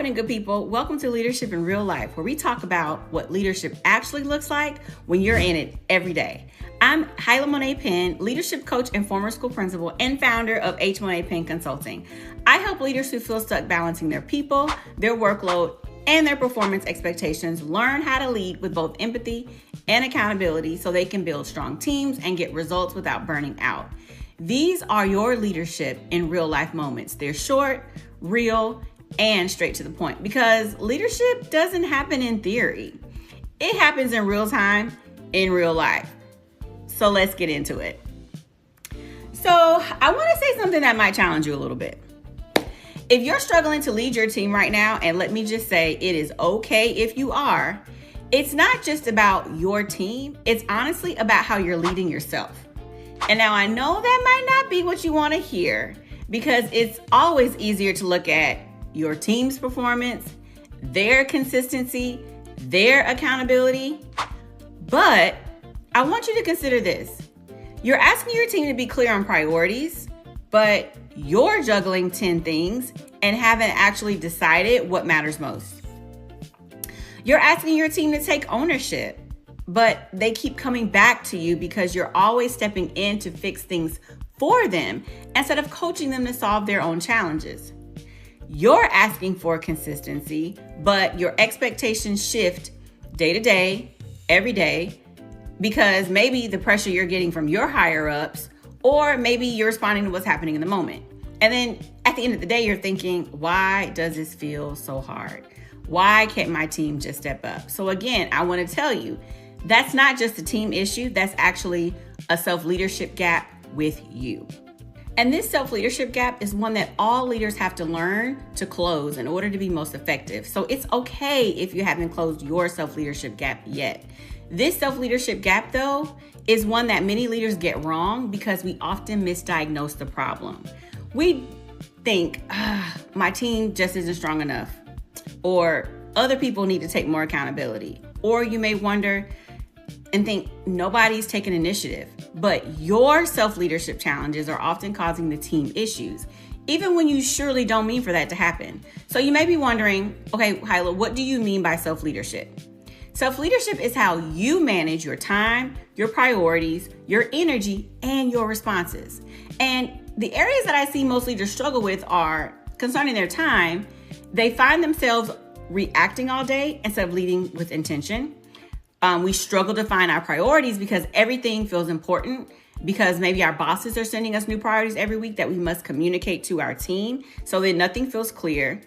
happening, good people? Welcome to Leadership in Real Life, where we talk about what leadership actually looks like when you're in it every day. I'm Hyla-Monét, leadership coach and former school principal and founder of H-Monét Consulting. I help leaders who feel stuck balancing their people, their workload, and their performance expectations learn how to lead with both empathy and accountability so they can build strong teams and get results without burning out. These are your leadership in real life moments. They're short, real, and straight to the point because leadership doesn't happen in theory. It happens in real time, in real life. So let's get into it. So I want to say something that might challenge you a little bit. If you're struggling to lead your team right now, and let me just say it is okay if you are, it's not just about your team. It's honestly about how you're leading yourself. And now I know that might not be what you want to hear because it's always easier to look at your team's performance, their consistency, their accountability. But I want you to consider this. You're asking your team to be clear on priorities, but you're juggling 10 things and haven't actually decided what matters most. You're asking your team to take ownership, but they keep coming back to you because you're always stepping in to fix things for them instead of coaching them to solve their own challenges. You're asking for consistency, but your expectations shift day to day, every day, because maybe the pressure you're getting from your higher ups, or maybe you're responding to what's happening in the moment. And then at the end of the day, you're thinking, why does this feel so hard? Why can't my team just step up? So again, I want to tell you, that's not just a team issue. That's actually a self-leadership gap with you. And this self-leadership gap is one that all leaders have to learn to close in order to be most effective. So it's okay if you haven't closed your self-leadership gap yet. This self-leadership gap, though, is one that many leaders get wrong because we often misdiagnose the problem. We think, my team just isn't strong enough, or other people need to take more accountability. Or you may wonder and think nobody's taking initiative, but your self-leadership challenges are often causing the team issues, even when you surely don't mean for that to happen. So you may be wondering, okay, Hyla, what do you mean by self-leadership? Self-leadership is how you manage your time, your priorities, your energy, and your responses. And the areas that I see most leaders struggle with are concerning their time. They find themselves reacting all day instead of leading with intention. We struggle to find our priorities because everything feels important, because maybe our bosses are sending us new priorities every week that we must communicate to our team so that nothing feels clear.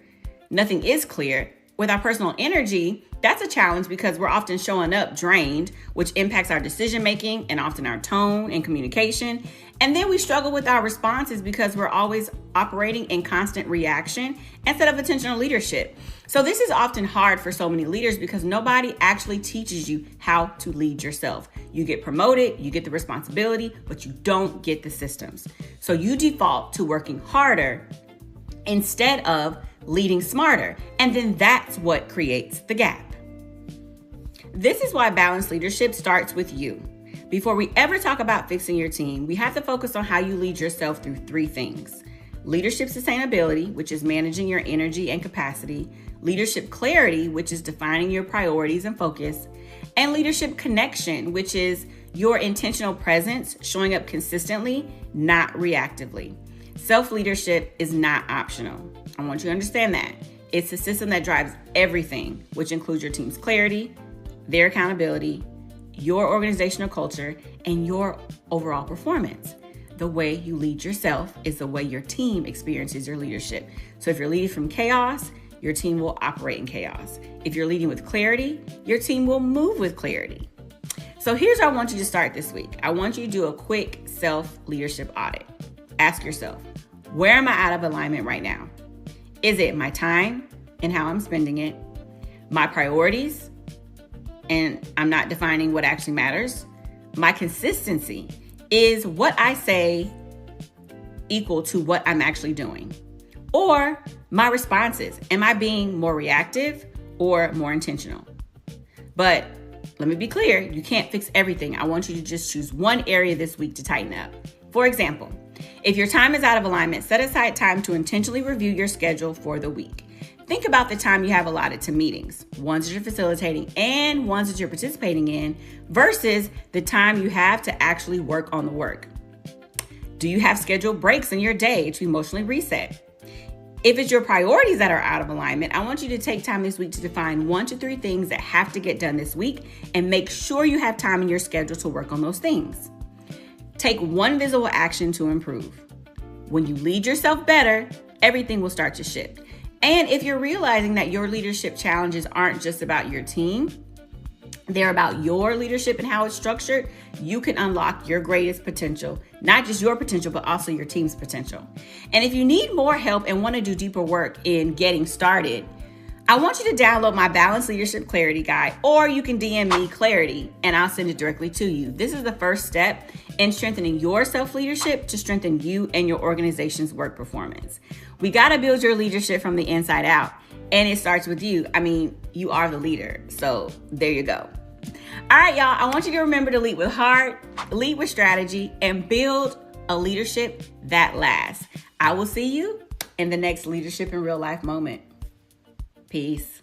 Nothing is clear. With our personal energy, that's a challenge because we're often showing up drained, which impacts our decision making and often our tone and communication. And then we struggle with our responses because we're always operating in constant reaction instead of intentional leadership. So this is often hard for so many leaders because nobody actually teaches you how to lead yourself. You get promoted, you get the responsibility, but you don't get the systems. So you default to working harder instead of leading smarter. And then that's what creates the gap. This is why balanced leadership starts with you. Before we ever talk about fixing your team, we have to focus on how you lead yourself through three things: leadership sustainability, which is managing your energy and capacity; leadership clarity, which is defining your priorities and focus; and leadership connection, which is your intentional presence, showing up consistently, not reactively. Self-leadership is not optional. I want you to understand that. It's a system that drives everything, which includes your team's clarity, their accountability, your organizational culture, and your overall performance. The way you lead yourself is the way your team experiences your leadership. So if you're leading from chaos, your team will operate in chaos. If you're leading with clarity, your team will move with clarity. So here's how I want you to start this week. I want you to do a quick self-leadership audit. Ask yourself, where am I out of alignment right now? Is it my time and how I'm spending it? My priorities, and I'm not defining what actually matters? My consistency, is what I say equal to what I'm actually doing? Or my responses, am I being more reactive or more intentional? But let me be clear, you can't fix everything. I want you to just choose one area this week to tighten up. For example, if your time is out of alignment, set aside time to intentionally review your schedule for the week. Think about the time you have allotted to meetings, ones that you're facilitating and ones that you're participating in, versus the time you have to actually work on the work. Do you have scheduled breaks in your day to emotionally reset? If it's your priorities that are out of alignment, I want you to take time this week to define 1 to 3 things that have to get done this week and make sure you have time in your schedule to work on those things. Take one visible action to improve. When you lead yourself better, everything will start to shift. And if you're realizing that your leadership challenges aren't just about your team, they're about your leadership and how it's structured, you can unlock your greatest potential, not just your potential, but also your team's potential. And if you need more help and want to do deeper work in getting started, I want you to download my Balanced Leadership Clarity Guide, or you can DM me Clarity and I'll send it directly to you. This is the first step in strengthening your self-leadership to strengthen you and your organization's work performance. We got to build your leadership from the inside out, and it starts with you. I mean, you are the leader, so there you go. All right, y'all, I want you to remember to lead with heart, lead with strategy, and build a leadership that lasts. I will see you in the next Leadership in Real Life moment. Peace.